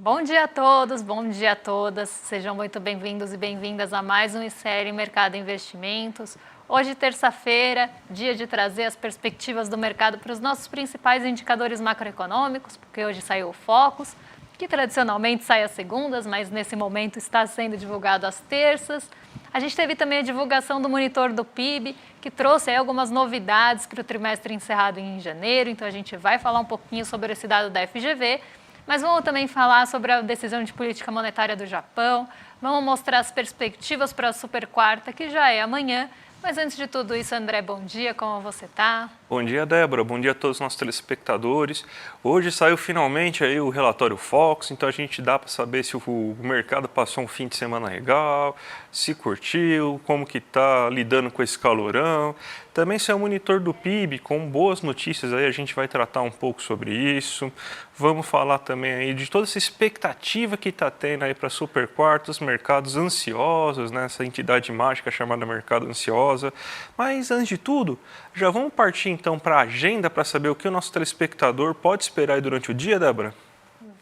Bom dia a todos, bom dia a todas. Sejam muito bem-vindos e bem-vindas a mais uma série Mercado Investimentos. Hoje, terça-feira, dia de trazer as perspectivas do mercado para os nossos principais indicadores macroeconômicos, porque hoje saiu o Focus, que tradicionalmente sai às segundas, mas nesse momento está sendo divulgado às terças. A gente teve também a divulgação do monitor do PIB, que trouxe aí algumas novidades para o trimestre encerrado em janeiro, então a gente vai falar um pouquinho sobre esse dado da FGV, mas vamos também falar sobre a decisão de política monetária do Japão, vamos mostrar as perspectivas para a super quarta, que já é amanhã. Mas antes de tudo isso, André, bom dia, como você está? Bom dia, Débora, bom dia a todos os nossos telespectadores. Hoje saiu finalmente aí o relatório Focus, então a gente dá para saber se o mercado passou um fim de semana legal, se curtiu, como que está lidando com esse calorão. Também saiu o monitor do PIB com boas notícias, aí a gente vai tratar um pouco sobre isso. Vamos falar também aí de toda essa expectativa que está tendo aí para super quarta, os mercados ansiosos, né? Essa entidade mágica chamada mercado ansiosa. Mas antes de tudo, já vamos partir então para a agenda para saber o que o nosso telespectador pode esperar aí durante o dia, Débora?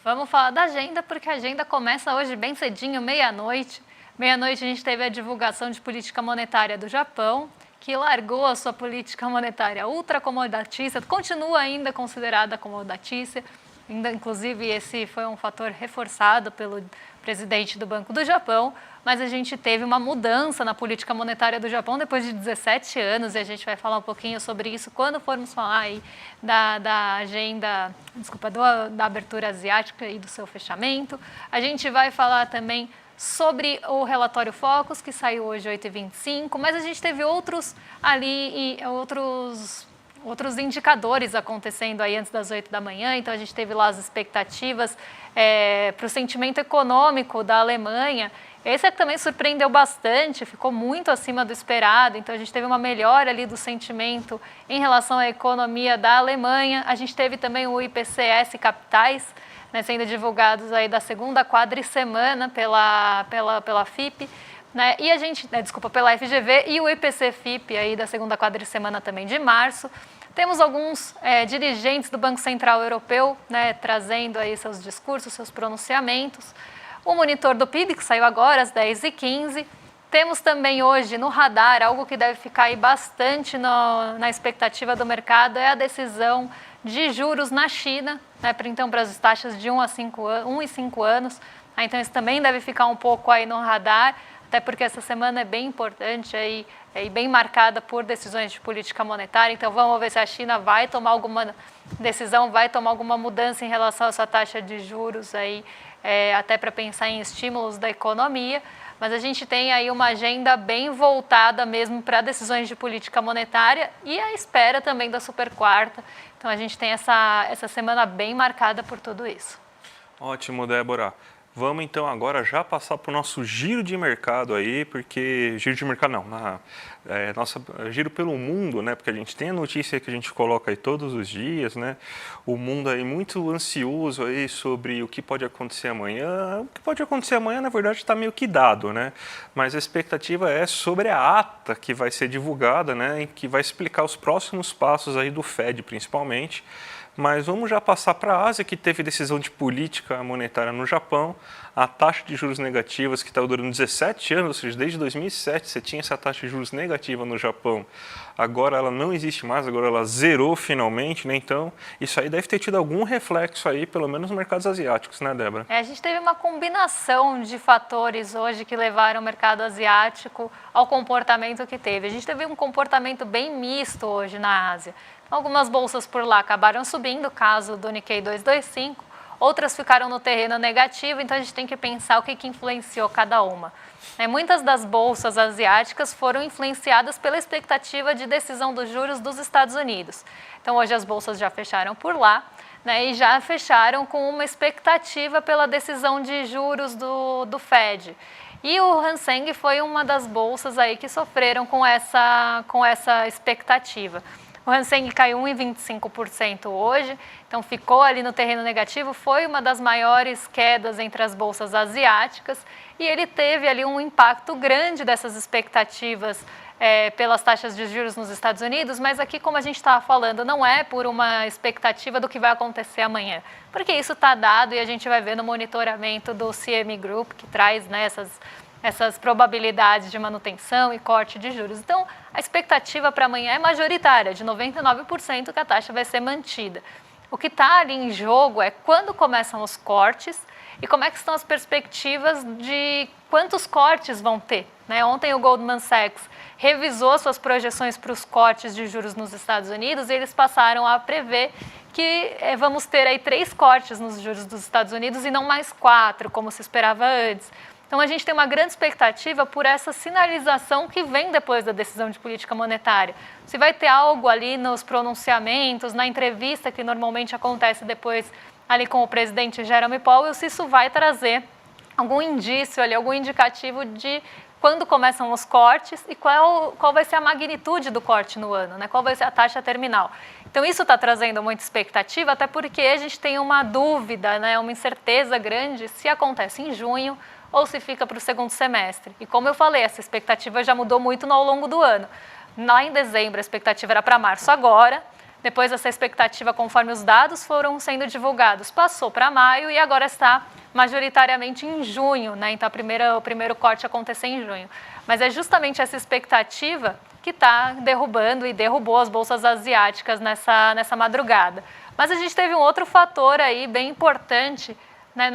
Vamos falar da agenda, porque a agenda começa hoje bem cedinho, meia-noite. Meia-noite a gente teve a divulgação de política monetária do Japão, que largou a sua política monetária ultracomodatícia, continua ainda considerada acomodatícia. Inclusive, esse foi um fator reforçado pelo presidente do Banco do Japão, mas a gente teve uma mudança na política monetária do Japão depois de 17 anos, e a gente vai falar um pouquinho sobre isso quando formos falar aí da agenda, da abertura asiática e do seu fechamento. A gente vai falar também sobre o relatório Focus, que saiu hoje 8h25, mas a gente teve outros indicadores acontecendo aí antes das 8 da manhã, então a gente teve lá as expectativas para o sentimento econômico da Alemanha. Esse também surpreendeu bastante, ficou muito acima do esperado, então a gente teve uma melhora ali do sentimento em relação à economia da Alemanha. A gente teve também o IPCS Capitais, né, sendo divulgados aí da segunda quadricemana pela FIP, né, e a gente, pela FGV, e o IPC-FIP aí da segunda quadricemana também de março. Temos alguns dirigentes do Banco Central Europeu, né, trazendo aí seus discursos, seus pronunciamentos. O monitor do PIB, que saiu agora às 10h15. Temos também hoje no radar, algo que deve ficar aí bastante na expectativa do mercado, é a decisão de juros na China, né, para as taxas de 1 e 5 anos. Então isso também deve ficar um pouco aí no radar, até porque essa semana é bem importante aí, e bem marcada por decisões de política monetária. Então vamos ver se a China vai tomar alguma decisão, vai tomar alguma mudança em relação a essa taxa de juros aí, até para pensar em estímulos da economia. Mas a gente tem aí uma agenda bem voltada mesmo para decisões de política monetária e a espera também da super quarta. Então a gente tem essa semana bem marcada por tudo isso. Ótimo, Débora. Vamos então agora já passar para o nosso giro de mercado aí, porque giro de mercado não, giro pelo mundo, né? Porque a gente tem a notícia que a gente coloca aí todos os dias, né? O mundo aí muito ansioso aí sobre o que pode acontecer amanhã. O que pode acontecer amanhã, na verdade, está meio que dado, né? Mas a expectativa é sobre a ata que vai ser divulgada, né? Que vai explicar os próximos passos aí do Fed, principalmente. Mas vamos já passar para a Ásia, que teve decisão de política monetária no Japão. A taxa de juros negativas, que está durando 17 anos, ou seja, desde 2007 você tinha essa taxa de juros negativa no Japão. Agora ela não existe mais, agora ela zerou finalmente, né? Então isso aí deve ter tido algum reflexo aí, pelo menos nos mercados asiáticos, né, Débora? A gente teve uma combinação de fatores hoje que levaram o mercado asiático ao comportamento que teve. A gente teve um comportamento bem misto hoje na Ásia. Algumas bolsas por lá acabaram subindo, caso do Nikkei 225, outras ficaram no terreno negativo, então a gente tem que pensar o que influenciou cada uma. Muitas das bolsas asiáticas foram influenciadas pela expectativa de decisão dos juros dos Estados Unidos. Então hoje as bolsas já fecharam por lá, né, e já fecharam com uma expectativa pela decisão de juros do Fed. E o Hang Seng foi uma das bolsas aí que sofreram com essa expectativa. O Hang Seng caiu 1,25% hoje, então ficou ali no terreno negativo, foi uma das maiores quedas entre as bolsas asiáticas e ele teve ali um impacto grande dessas expectativas pelas taxas de juros nos Estados Unidos, mas aqui, como a gente estava falando, não é por uma expectativa do que vai acontecer amanhã, porque isso está dado e a gente vai ver no monitoramento do CME Group, que traz, né, essas probabilidades de manutenção e corte de juros. Então, a expectativa para amanhã é majoritária, de 99% que a taxa vai ser mantida. O que está ali em jogo é quando começam os cortes e como é que estão as perspectivas de quantos cortes vão ter, né? Ontem o Goldman Sachs revisou suas projeções para os cortes de juros nos Estados Unidos e eles passaram a prever que vamos ter aí 3 cortes nos juros dos Estados Unidos e não mais 4, como se esperava antes. Então, a gente tem uma grande expectativa por essa sinalização que vem depois da decisão de política monetária. Se vai ter algo ali nos pronunciamentos, na entrevista que normalmente acontece depois ali com o presidente Jerome Powell, se isso vai trazer algum indício ali, algum indicativo de quando começam os cortes e qual vai ser a magnitude do corte no ano, né? Qual vai ser a taxa terminal. Então, isso está trazendo muita expectativa, até porque a gente tem uma dúvida, né? Uma incerteza grande se acontece em junho ou se fica para o segundo semestre. E como eu falei, essa expectativa já mudou muito ao longo do ano. Lá em dezembro, a expectativa era para março agora, depois essa expectativa, conforme os dados foram sendo divulgados, passou para maio e agora está majoritariamente em junho, né? Então, o primeiro corte acontecer em junho. Mas é justamente essa expectativa que está derrubando e derrubou as bolsas asiáticas nessa madrugada. Mas a gente teve um outro fator aí bem importante, né,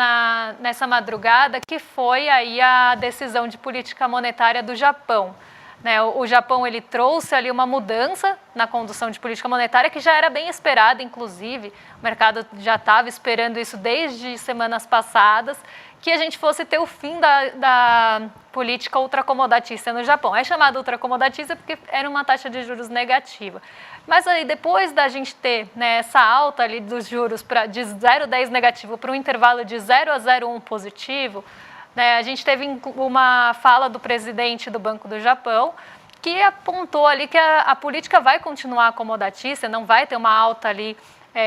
nessa madrugada, que foi aí a decisão de política monetária do Japão. Né, o Japão ele trouxe ali uma mudança na condução de política monetária que já era bem esperada, inclusive, o mercado já estava esperando isso desde semanas passadas, que a gente fosse ter o fim da política ultracomodatícia no Japão. É chamada ultracomodatícia porque era uma taxa de juros negativa. Mas aí depois da gente ter, né, essa alta ali dos juros de 0,10 negativo para um intervalo de 0 a 0,1 positivo, né, a gente teve uma fala do presidente do Banco do Japão que apontou ali que a política vai continuar acomodatícia, não vai ter uma alta ali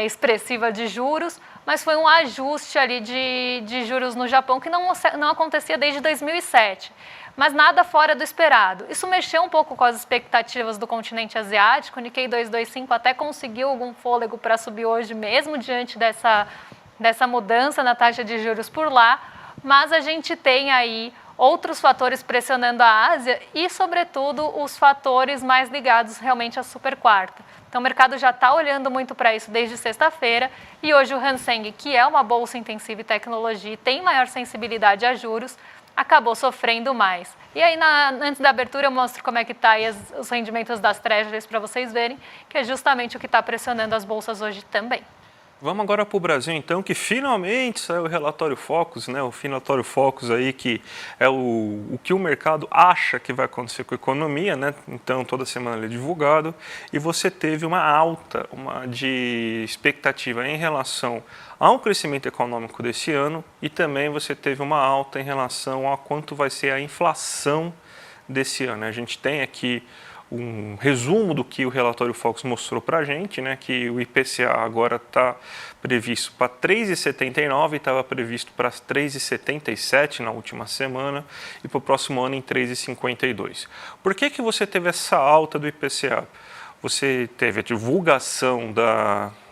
expressiva de juros, mas foi um ajuste ali de juros no Japão que não acontecia desde 2007. Mas nada fora do esperado. Isso mexeu um pouco com as expectativas do continente asiático. O Nikkei 225 até conseguiu algum fôlego para subir hoje mesmo diante dessa mudança na taxa de juros por lá. Mas a gente tem aí outros fatores pressionando a Ásia e, sobretudo, os fatores mais ligados realmente à super quarta. Então, o mercado já está olhando muito para isso desde sexta-feira e hoje o Hang Seng, que é uma bolsa intensiva em tecnologia e tem maior sensibilidade a juros, acabou sofrendo mais. E aí, antes da abertura, eu mostro como é que está os rendimentos das treasuries para vocês verem, que é justamente o que está pressionando as bolsas hoje também. Vamos agora para o Brasil, então, que finalmente saiu o relatório Focus, né? O relatório Focus aí, que é o que o mercado acha que vai acontecer com a economia, né? Então, toda semana ele é divulgado. E você teve uma alta de expectativa em relação ao crescimento econômico desse ano e também você teve uma alta em relação a quanto vai ser a inflação desse ano. A gente tem aqui um resumo do que o relatório Focus mostrou para a gente, né, que o IPCA agora está previsto para 3,79 e estava previsto para 3,77 na última semana e para o próximo ano em 3,52. Por que que você teve essa alta do IPCA? Você teve a divulgação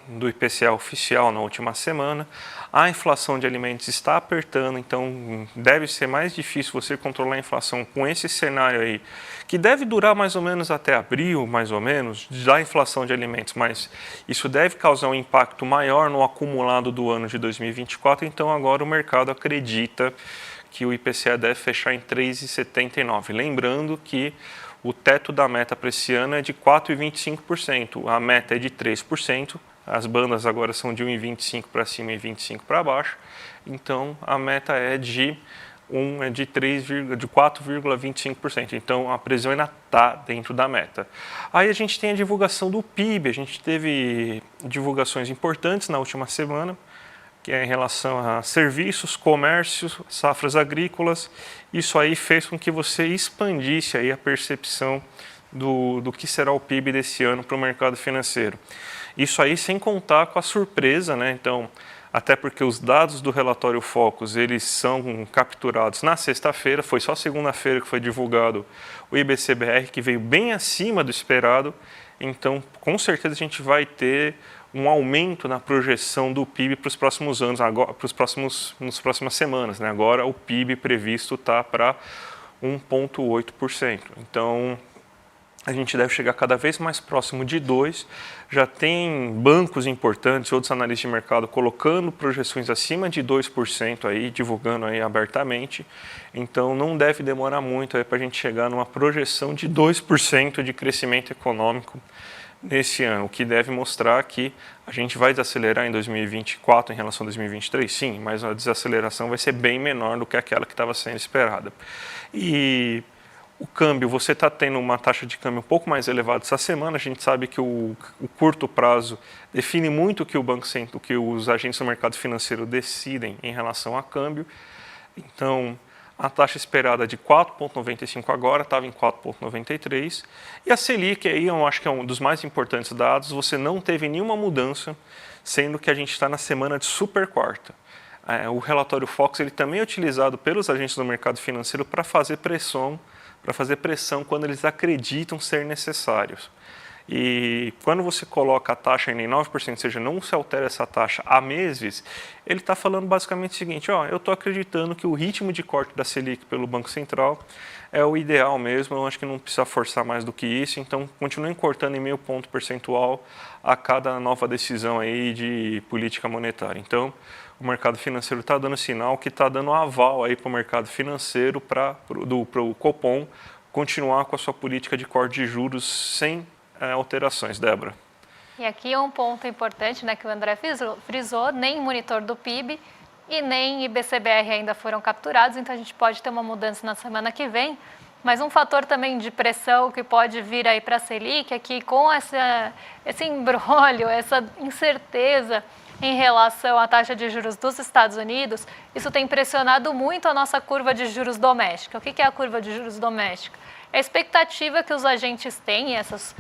do IPCA oficial na última semana, a inflação de alimentos está apertando, então deve ser mais difícil você controlar a inflação com esse cenário aí, que deve durar mais ou menos até abril, mais ou menos, da inflação de alimentos, mas isso deve causar um impacto maior no acumulado do ano de 2024, então agora o mercado acredita que o IPCA deve fechar em 3,79. Lembrando que o teto da meta para esse ano é de 4,25%, a meta é de 3%, as bandas agora são de 1,25 para cima e 25 para baixo, então a meta é de 4,25%, então a previsão ainda está dentro da meta. Aí a gente tem a divulgação do PIB, a gente teve divulgações importantes na última semana, que é em relação a serviços, comércios, safras agrícolas. Isso aí fez com que você expandisse aí a percepção do que será o PIB desse ano para o mercado financeiro. Isso aí sem contar com a surpresa, né? Então, até porque os dados do relatório Focus, eles são capturados na sexta-feira, foi só segunda-feira que foi divulgado o IBC-BR, que veio bem acima do esperado, então com certeza a gente vai ter um aumento na projeção do PIB para os próximos anos, agora, nas próximas semanas, né? Agora o PIB previsto está para 1,8%, então a gente deve chegar cada vez mais próximo de 2%. Já tem bancos importantes, outros analistas de mercado colocando projeções acima de 2% aí, divulgando aí abertamente. Então não deve demorar muito para a gente chegar numa projeção de 2% de crescimento econômico nesse ano, o que deve mostrar que a gente vai desacelerar em 2024 em relação a 2023, sim, mas a desaceleração vai ser bem menor do que aquela que estava sendo esperada. E o câmbio, você está tendo uma taxa de câmbio um pouco mais elevada essa semana. A gente sabe que o curto prazo define muito o que o Banco Central, que os agentes do mercado financeiro decidem em relação a câmbio. Então, a taxa esperada de 4,95 agora estava em 4,93. E a Selic, aí eu acho que é um dos mais importantes dados, você não teve nenhuma mudança, sendo que a gente está na semana de super quarta. O relatório Focus ele também é utilizado pelos agentes do mercado financeiro para fazer pressão quando eles acreditam ser necessários. E quando você coloca a taxa em 9%, ou seja, não se altera essa taxa há meses, ele está falando basicamente o seguinte, eu estou acreditando que o ritmo de corte da Selic pelo Banco Central é o ideal mesmo, eu acho que não precisa forçar mais do que isso, então continuem cortando em meio ponto percentual a cada nova decisão aí de política monetária. Então, o mercado financeiro está dando sinal que está dando aval aí para o mercado financeiro, para o Copom continuar com a sua política de corte de juros sem alterações. Débora. E aqui é um ponto importante, né, que o André frisou, nem monitor do PIB e nem IBC-BR ainda foram capturados, então a gente pode ter uma mudança na semana que vem. Mas um fator também de pressão que pode vir aí para a Selic é que com esse imbróglio, essa incerteza em relação à taxa de juros dos Estados Unidos, isso tem pressionado muito a nossa curva de juros doméstica. O que é a curva de juros doméstica? É a expectativa que os agentes têm, essas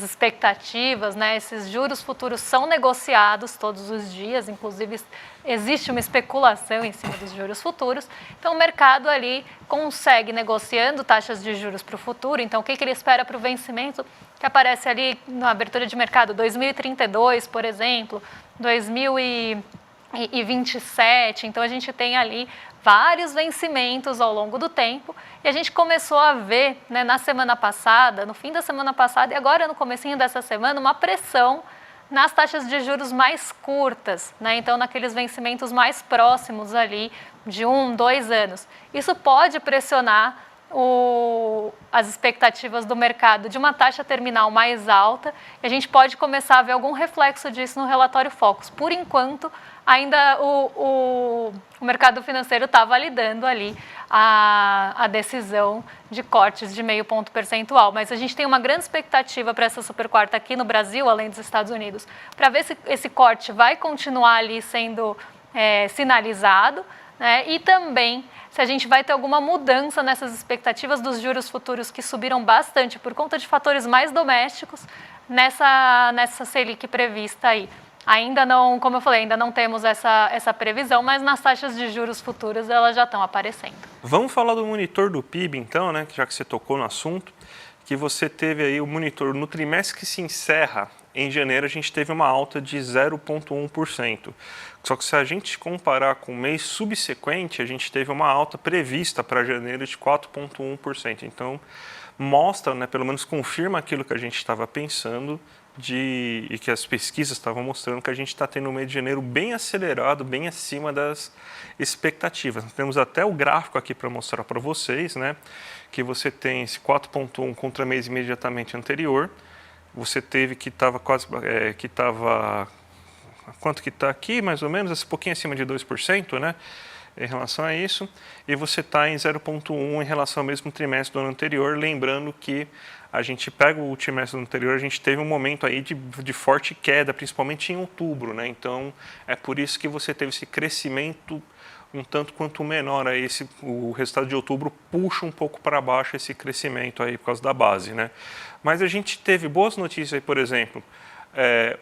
expectativas, né, esses juros futuros são negociados todos os dias, inclusive existe uma especulação em cima dos juros futuros, então o mercado ali consegue negociando taxas de juros para o futuro, então o que ele espera para o vencimento que aparece ali na abertura de mercado, 2032, por exemplo, 2027, então a gente tem ali vários vencimentos ao longo do tempo e a gente começou a ver, né, na semana passada, no fim da semana passada e agora no comecinho dessa semana, uma pressão nas taxas de juros mais curtas, né? Então naqueles vencimentos mais próximos ali de 1, 2 anos. Isso pode pressionar as expectativas do mercado de uma taxa terminal mais alta e a gente pode começar a ver algum reflexo disso no relatório Focus. Por enquanto, ainda o mercado financeiro está validando ali a decisão de cortes de meio ponto percentual, mas a gente tem uma grande expectativa para essa super quarta aqui no Brasil, além dos Estados Unidos, para ver se esse corte vai continuar ali sendo sinalizado, né? E também se a gente vai ter alguma mudança nessas expectativas dos juros futuros que subiram bastante por conta de fatores mais domésticos nessa Selic prevista aí. Ainda não, como eu falei, ainda não temos essa previsão, mas nas taxas de juros futuros elas já estão aparecendo. Vamos falar do monitor do PIB então, né, já que você tocou no assunto, que você teve aí o monitor no trimestre que se encerra em janeiro, a gente teve uma alta de 0,1%. Só que se a gente comparar com o mês subsequente, a gente teve uma alta prevista para janeiro de 4,1%. Então, mostra, né, pelo menos confirma aquilo que a gente estava pensando e que as pesquisas estavam mostrando que a gente está tendo um mês de janeiro bem acelerado, bem acima das expectativas. Nós temos até o gráfico aqui para mostrar para vocês, né, que você tem esse 4,1 contra o mês imediatamente anterior. Você teve que estava quase, quanto que está aqui, mais ou menos, um pouquinho acima de 2%, né, em relação a isso, e você está em 0,1 em relação ao mesmo trimestre do ano anterior, lembrando que a gente pega o trimestre do ano anterior, a gente teve um momento aí de forte queda, principalmente em outubro, né, então é por isso que você teve esse crescimento um tanto quanto menor. Aí o resultado de outubro puxa um pouco para baixo esse crescimento aí por causa da base, né? Mas a gente teve boas notícias aí, por exemplo,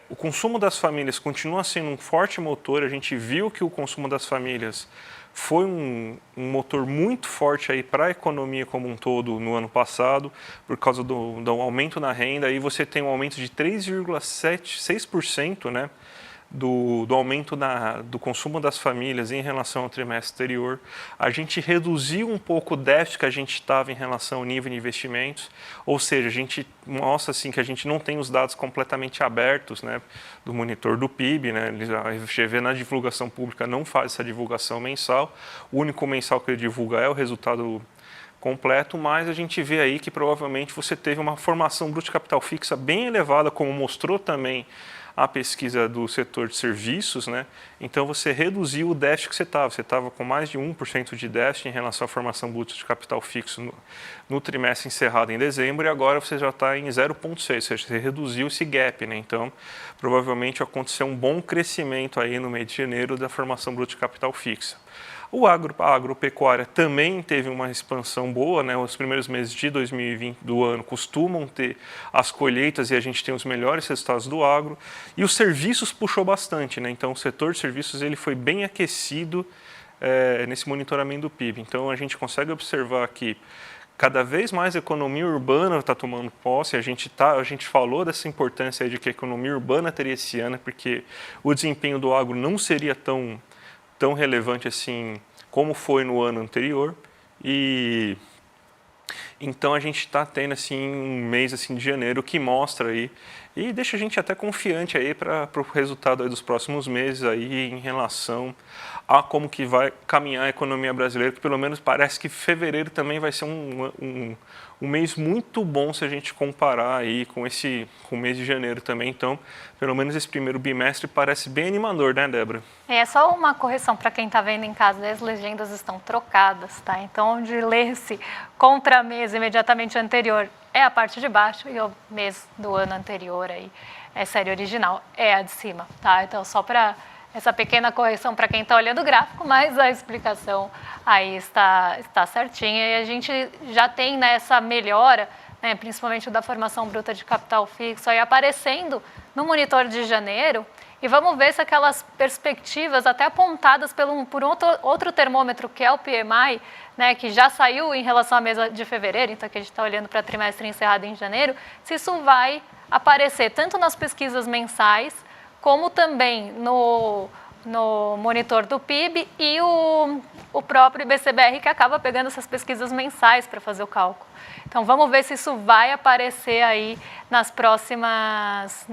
o consumo das famílias continua sendo um forte motor. A gente viu que o consumo das famílias foi um motor muito forte aí para a economia como um todo no ano passado, por causa do aumento na renda. Aí você tem um aumento de 3,6%, né, do aumento do consumo das famílias em relação ao trimestre anterior. A gente reduziu um pouco o déficit que a gente estava em relação ao nível de investimentos, ou seja, a gente mostra assim, que a gente não tem os dados completamente abertos, né, do monitor do PIB. Né, a FGV na divulgação pública não faz essa divulgação mensal, o único mensal que ele divulga é o resultado completo, mas a gente vê aí que provavelmente você teve uma formação bruta de capital fixa bem elevada, como mostrou também a pesquisa do setor de serviços, né? Então você reduziu o déficit que você estava com mais de 1% de déficit em relação à formação bruta de capital fixo no trimestre encerrado em dezembro, e agora você já está em 0,6%, ou seja, você reduziu esse gap, né? Então provavelmente aconteceu um bom crescimento aí no mês de janeiro da formação bruta de capital fixa. A agropecuária também teve uma expansão boa, né? Os primeiros meses de 2020 do ano costumam ter as colheitas e a gente tem os melhores resultados do agro. E os serviços puxou bastante, né? Então o setor de serviços ele foi bem aquecido nesse monitoramento do PIB. Então a gente consegue observar que cada vez mais a economia urbana está tomando posse. A gente falou dessa importância aí de que a economia urbana teria esse ano, porque o desempenho do agro não seria tão relevante assim como foi no ano anterior. E então a gente está tendo assim um mês assim de janeiro que mostra aí e deixa a gente até confiante aí para o resultado aí dos próximos meses aí em relação a como que vai caminhar a economia brasileira, que pelo menos parece que fevereiro também vai ser um mês muito bom se a gente comparar aí com o mês de janeiro também. Então, pelo menos esse primeiro bimestre parece bem animador, né, Débora? É só uma correção para quem está vendo em casa, as legendas estão trocadas, tá? Então, onde lê-se contra mês imediatamente anterior é a parte de baixo e o mês do ano anterior aí é série original, é a de cima, tá? Então, só para essa pequena correção para quem está olhando o gráfico, mas a explicação aí está certinha e a gente já tem nessa melhora, né, principalmente da formação bruta de capital fixo, aí aparecendo no monitor de janeiro. E vamos ver se aquelas perspectivas até apontadas por outro termômetro, que é o PMI, né, que já saiu em relação à mês de fevereiro, então que a gente está olhando para trimestre encerrado em janeiro, se isso vai aparecer tanto nas pesquisas mensais, como também no monitor do PIB e o próprio IBCBR, que acaba pegando essas pesquisas mensais para fazer o cálculo. Então, vamos ver se isso vai aparecer aí nas próximas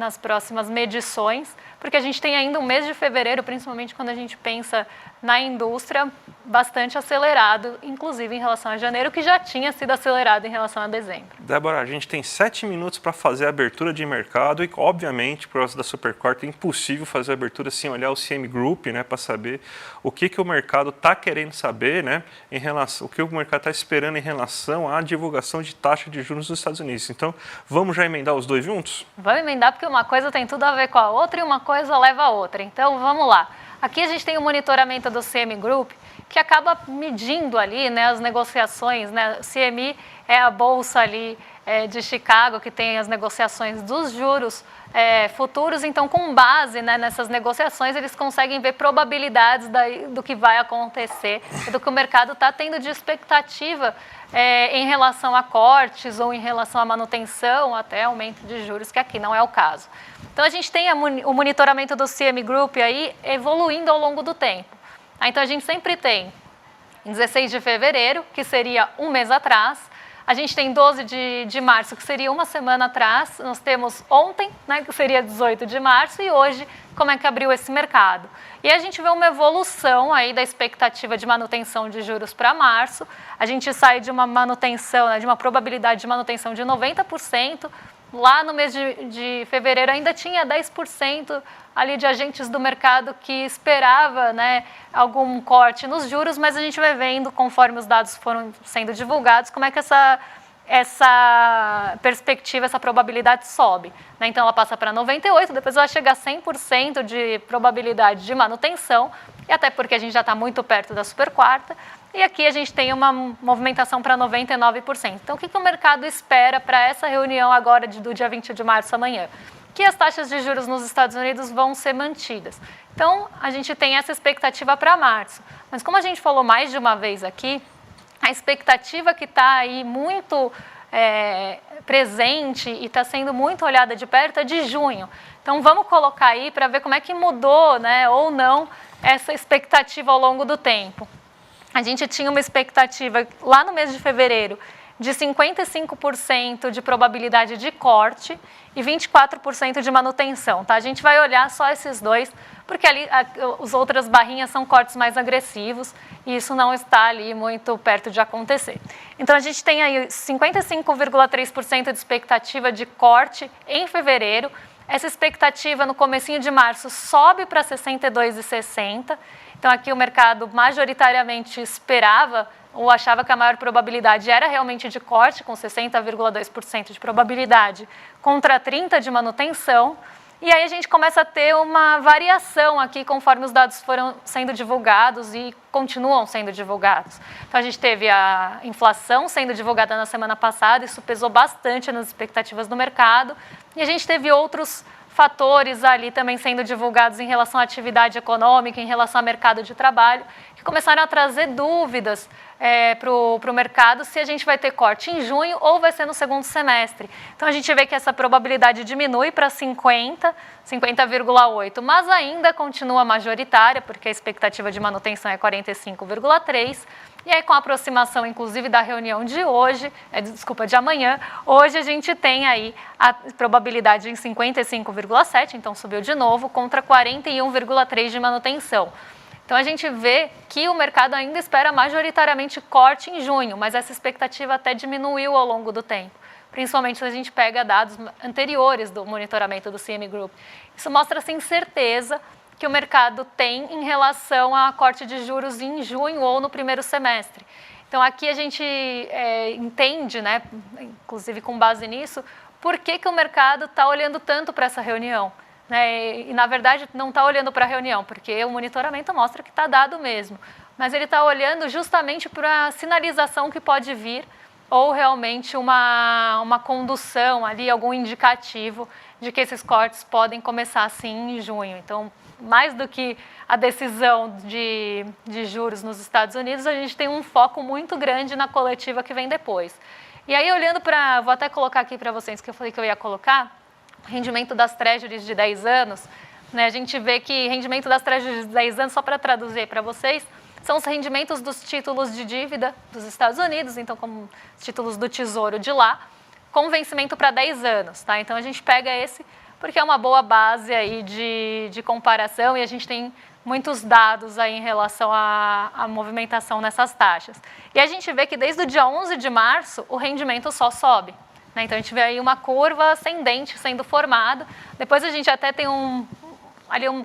medições, porque a gente tem ainda um mês de fevereiro, principalmente quando a gente pensa na indústria, bastante acelerado, inclusive em relação a janeiro, que já tinha sido acelerado em relação a dezembro. Débora, a gente tem 7 minutos para fazer a abertura de mercado e, obviamente, por causa da Supercorte, é impossível fazer a abertura sem olhar o CM Group, né, para saber o que o mercado está querendo saber, né, em relação, o que o mercado está esperando em relação à divulgação de taxa de juros dos Estados Unidos. Então, vamos já emendar os dois juntos? Vamos emendar porque uma coisa tem tudo a ver com a outra e uma coisa leva a outra. Então, vamos lá. Aqui a gente tem o monitoramento do CME Group, que acaba medindo ali, né, as negociações, né? O CME é a bolsa ali de Chicago, que tem as negociações dos juros futuros. Então, com base, né, nessas negociações, eles conseguem ver probabilidades do que vai acontecer, do que o mercado está tendo de expectativa em relação a cortes ou em relação à manutenção, até aumento de juros, que aqui não é o caso. Então, a gente tem o monitoramento do CME Group aí evoluindo ao longo do tempo. Então, a gente sempre tem, em 16 de fevereiro, que seria um mês atrás, a gente tem 12 de março, que seria uma semana atrás, nós temos ontem, né, que seria 18 de março, e hoje, como é que abriu esse mercado. E a gente vê uma evolução aí da expectativa de manutenção de juros para março, a gente sai de uma manutenção, né, de uma probabilidade de manutenção de 90%, lá no mês de fevereiro ainda tinha 10% ali de agentes do mercado que esperava, né, algum corte nos juros, mas a gente vai vendo, conforme os dados foram sendo divulgados, como é que essa essa perspectiva, essa probabilidade sobe, né? Então ela passa para 98%, depois ela chega a 100% de probabilidade de manutenção, e até porque a gente já está muito perto da super quarta, e aqui a gente tem uma movimentação para 99%. Então o que o mercado espera para essa reunião agora do dia 20 de março amanhã? Que as taxas de juros nos Estados Unidos vão ser mantidas. Então a gente tem essa expectativa para março, mas como a gente falou mais de uma vez aqui, a expectativa que está aí muito presente e está sendo muito olhada de perto é de junho. Então, vamos colocar aí para ver como é que mudou, né, ou não, essa expectativa ao longo do tempo. A gente tinha uma expectativa lá no mês de fevereiro de 55% de probabilidade de corte e 24% de manutenção, tá? A gente vai olhar só esses dois, porque ali as outras barrinhas são cortes mais agressivos e isso não está ali muito perto de acontecer. Então, a gente tem aí 55,3% de expectativa de corte em fevereiro. Essa expectativa no comecinho de março sobe para 62,60%. Então, aqui o mercado majoritariamente esperava ou achava que a maior probabilidade era realmente de corte, com 60,2% de probabilidade, contra 30% de manutenção. E aí a gente começa a ter uma variação aqui conforme os dados foram sendo divulgados e continuam sendo divulgados. Então, a gente teve a inflação sendo divulgada na semana passada, isso pesou bastante nas expectativas do mercado, e a gente teve outros fatores ali também sendo divulgados em relação à atividade econômica, em relação ao mercado de trabalho, que começaram a trazer dúvidas para o mercado se a gente vai ter corte em junho ou vai ser no segundo semestre. Então, a gente vê que essa probabilidade diminui para 50,8%, mas ainda continua majoritária, porque a expectativa de manutenção é 45,3%. E aí, com a aproximação, inclusive, da reunião de hoje, de amanhã, hoje a gente tem aí a probabilidade em 55,7%, então subiu de novo, contra 41,3% de manutenção. Então, a gente vê que o mercado ainda espera majoritariamente corte em junho, mas essa expectativa até diminuiu ao longo do tempo, principalmente se a gente pega dados anteriores do monitoramento do CME Group. Isso mostra essa incerteza que o mercado tem em relação a corte de juros em junho ou no primeiro semestre. Então, aqui a gente entende, né, inclusive com base nisso, por que o mercado está olhando tanto para essa reunião. Né? E, na verdade, não está olhando para a reunião, porque o monitoramento mostra que está dado mesmo. Mas ele está olhando justamente para a sinalização que pode vir ou realmente uma condução ali, algum indicativo de que esses cortes podem começar, sim, em junho. Então, mais do que a decisão de juros nos Estados Unidos, a gente tem um foco muito grande na coletiva que vem depois. E aí, olhando para... Vou até colocar aqui para vocês, que eu falei que eu ia colocar, rendimento das treasuries de 10 anos. Né? A gente vê que rendimento das treasuries de 10 anos, só para traduzir para vocês, são os rendimentos dos títulos de dívida dos Estados Unidos, então como os títulos do Tesouro de lá, com vencimento para 10 anos. Tá? Então, a gente pega esse porque é uma boa base aí de comparação e a gente tem muitos dados aí em relação à movimentação nessas taxas. E a gente vê que desde o dia 11 de março o rendimento só sobe. Né? Então, a gente vê aí uma curva ascendente sendo formada. Depois a gente até tem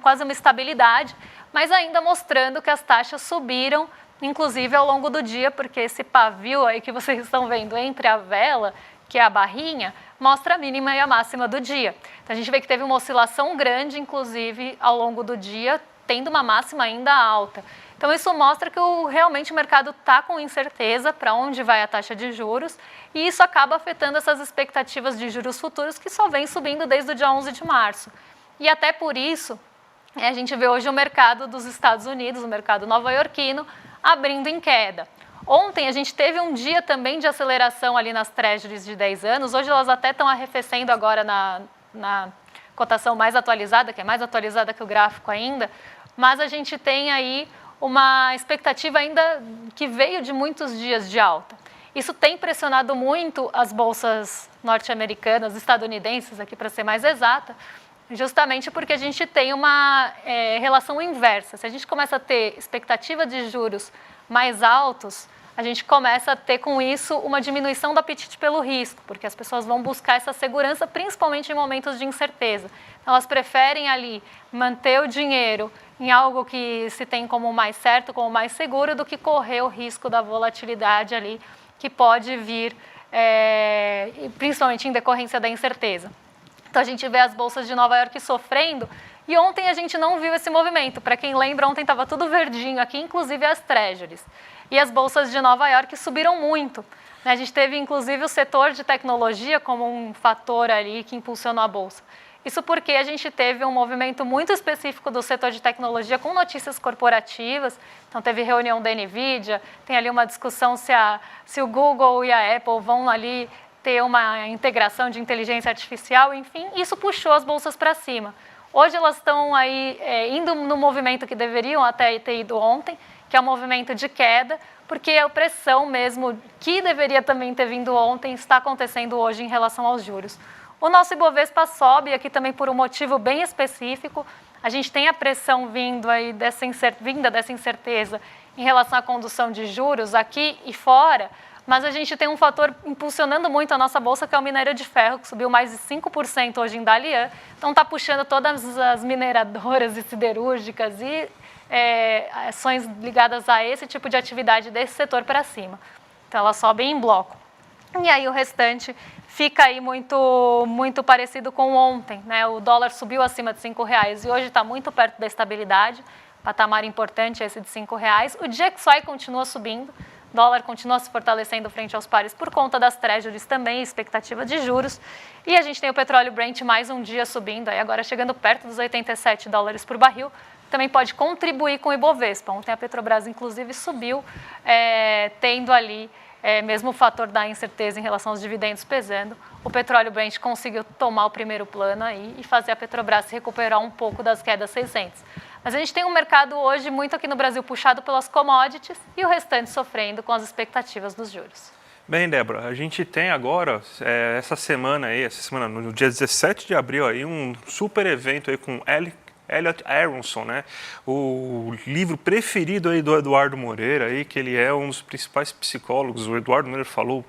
quase uma estabilidade, mas ainda mostrando que as taxas subiram, inclusive ao longo do dia, porque esse pavio aí que vocês estão vendo entre a vela, que é a barrinha, mostra a mínima e a máxima do dia. Então, a gente vê que teve uma oscilação grande, inclusive, ao longo do dia, tendo uma máxima ainda alta. Então, isso mostra que realmente o mercado está com incerteza para onde vai a taxa de juros e isso acaba afetando essas expectativas de juros futuros que só vem subindo desde o dia 11 de março. E até por isso, a gente vê hoje o mercado dos Estados Unidos, o mercado nova-iorquino, abrindo em queda. Ontem a gente teve um dia também de aceleração ali nas treasuries de 10 anos, hoje elas até estão arrefecendo agora na cotação mais atualizada, que é mais atualizada que o gráfico ainda, mas a gente tem aí uma expectativa ainda que veio de muitos dias de alta. Isso tem pressionado muito as bolsas norte-americanas, estadunidenses, aqui para ser mais exata, justamente porque a gente tem uma relação inversa. Se a gente começa a ter expectativa de juros mais altos, a gente começa a ter com isso uma diminuição do apetite pelo risco, porque as pessoas vão buscar essa segurança, principalmente em momentos de incerteza. Então, elas preferem ali manter o dinheiro em algo que se tem como mais certo, como mais seguro, do que correr o risco da volatilidade ali, que pode vir e principalmente em decorrência da incerteza. Então a gente vê as bolsas de Nova York sofrendo, e ontem a gente não viu esse movimento. Para quem lembra, ontem estava tudo verdinho aqui, inclusive as treasuries. E as bolsas de Nova York subiram muito. A gente teve, inclusive, o setor de tecnologia como um fator ali que impulsionou a bolsa. Isso porque a gente teve um movimento muito específico do setor de tecnologia com notícias corporativas. Então, teve reunião da NVIDIA, tem ali uma discussão se o Google e a Apple vão ali ter uma integração de inteligência artificial, enfim, isso puxou as bolsas para cima. Hoje elas estão aí indo no movimento que deveriam até ter ido ontem, que é um movimento de queda, porque a pressão mesmo, que deveria também ter vindo ontem, está acontecendo hoje em relação aos juros. O nosso Ibovespa sobe aqui também por um motivo bem específico. A gente tem a pressão vinda dessa incerteza em relação à condução de juros aqui e fora, mas a gente tem um fator impulsionando muito a nossa bolsa, que é o minério de ferro, que subiu mais de 5% hoje em Dalian. Então está puxando todas as mineradoras e siderúrgicas e ações ligadas a esse tipo de atividade desse setor para cima. Então elas sobem em bloco. E aí o restante fica aí muito parecido com ontem, né? O dólar subiu acima de R$5 e hoje está muito perto da estabilidade, patamar importante esse de R$5. O DXY continua subindo, o dólar continua se fortalecendo frente aos pares por conta das treasuries também, expectativa de juros. E a gente tem o petróleo Brent mais um dia subindo, aí agora chegando perto dos $87 por barril, também pode contribuir com o Ibovespa. Ontem a Petrobras, inclusive, subiu, tendo ali mesmo o fator da incerteza em relação aos dividendos pesando. O petróleo Brent conseguiu tomar o primeiro plano aí e fazer a Petrobras se recuperar um pouco das quedas 600. Mas a gente tem um mercado hoje muito aqui no Brasil puxado pelas commodities e o restante sofrendo com as expectativas dos juros. Bem, Débora, a gente tem agora, essa semana, no dia 17 de abril, aí, um super evento aí com Elliot Aronson, né? O livro preferido aí do Eduardo Moreira, aí, que ele é um dos principais psicólogos. O Eduardo Moreira falou,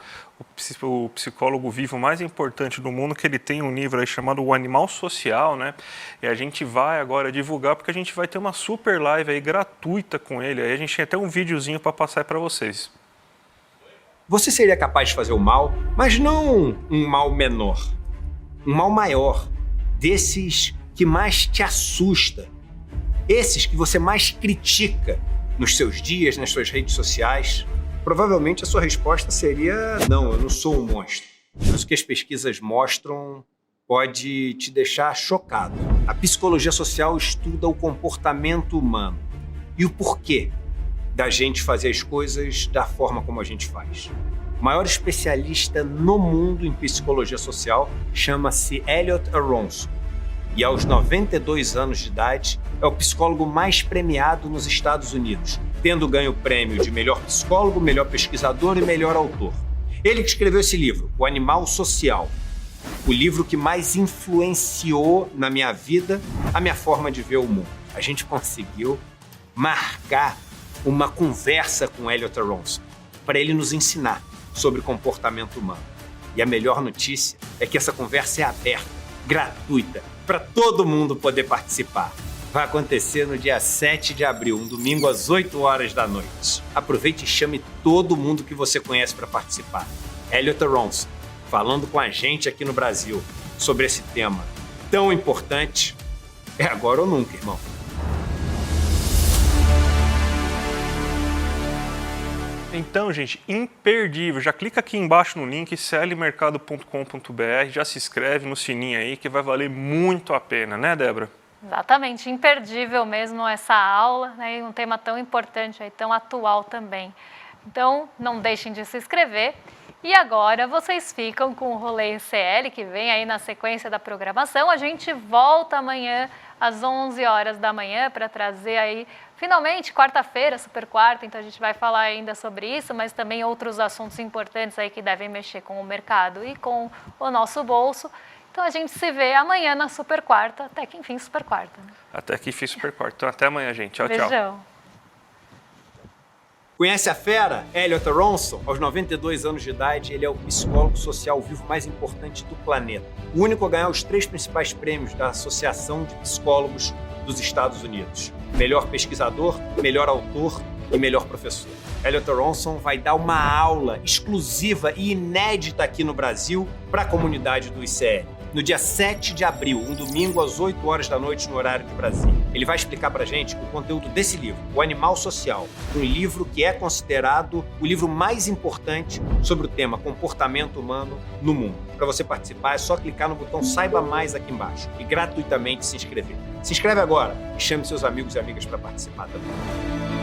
o psicólogo vivo mais importante do mundo, que ele tem um livro aí chamado O Animal Social, né? E a gente vai agora divulgar, porque a gente vai ter uma super live aí gratuita com ele. Aí a gente tem até um videozinho para passar para vocês. Você seria capaz de fazer o mal, mas não um mal menor, um mal maior, desses que mais te assusta, esses que você mais critica nos seus dias, nas suas redes sociais. Provavelmente a sua resposta seria: não, eu não sou um monstro. Mas o que as pesquisas mostram pode te deixar chocado. A psicologia social estuda o comportamento humano e o porquê da gente fazer as coisas da forma como a gente faz. O maior especialista no mundo em psicologia social chama-se Elliot Aronson. E aos 92 anos de idade, é o psicólogo mais premiado nos Estados Unidos, tendo ganho o prêmio de melhor psicólogo, melhor pesquisador e melhor autor. Ele que escreveu esse livro, O Animal Social, o livro que mais influenciou na minha vida a minha forma de ver o mundo. A gente conseguiu marcar uma conversa com Elliot Aronson para ele nos ensinar sobre comportamento humano. E a melhor notícia é que essa conversa é aberta, gratuita, para todo mundo poder participar. Vai acontecer no dia 7 de abril, um domingo às 8 horas da noite. Aproveite e chame todo mundo que você conhece para participar. Elliot Aronson, falando com a gente aqui no Brasil sobre esse tema tão importante. É agora ou nunca, irmão. Então, gente, imperdível. Já clica aqui embaixo no link clmercado.com.br, já se inscreve no sininho aí que vai valer muito a pena, né, Débora? Exatamente, imperdível mesmo essa aula, né? Um tema tão importante aí, tão atual também. Então, não deixem de se inscrever. E agora vocês ficam com o Rolê CL, que vem aí na sequência da programação. A gente volta amanhã às 11 horas da manhã para trazer aí, finalmente, quarta-feira, super quarta. Então a gente vai falar ainda sobre isso, mas também outros assuntos importantes aí que devem mexer com o mercado e com o nosso bolso. Então a gente se vê amanhã na super quarta, até que enfim super quarta. Né? Até que enfim super quarta. Então até amanhã, gente. Tchau, Beijão. Tchau. Conhece a fera? Elliot Aronson, aos 92 anos de idade, ele é o psicólogo social vivo mais importante do planeta. O único a ganhar os 3 principais prêmios da Associação de Psicólogos dos Estados Unidos. Melhor pesquisador, melhor autor e melhor professor. Elliot Aronson vai dar uma aula exclusiva e inédita aqui no Brasil para a comunidade do ICL. No dia 7 de abril, um domingo às 8 horas da noite no horário de Brasília. Ele vai explicar pra gente o conteúdo desse livro, O Animal Social, um livro que é considerado o livro mais importante sobre o tema comportamento humano no mundo. Para você participar é só clicar no botão Saiba Mais aqui embaixo e gratuitamente se inscrever. Se inscreve agora e chame seus amigos e amigas para participar também.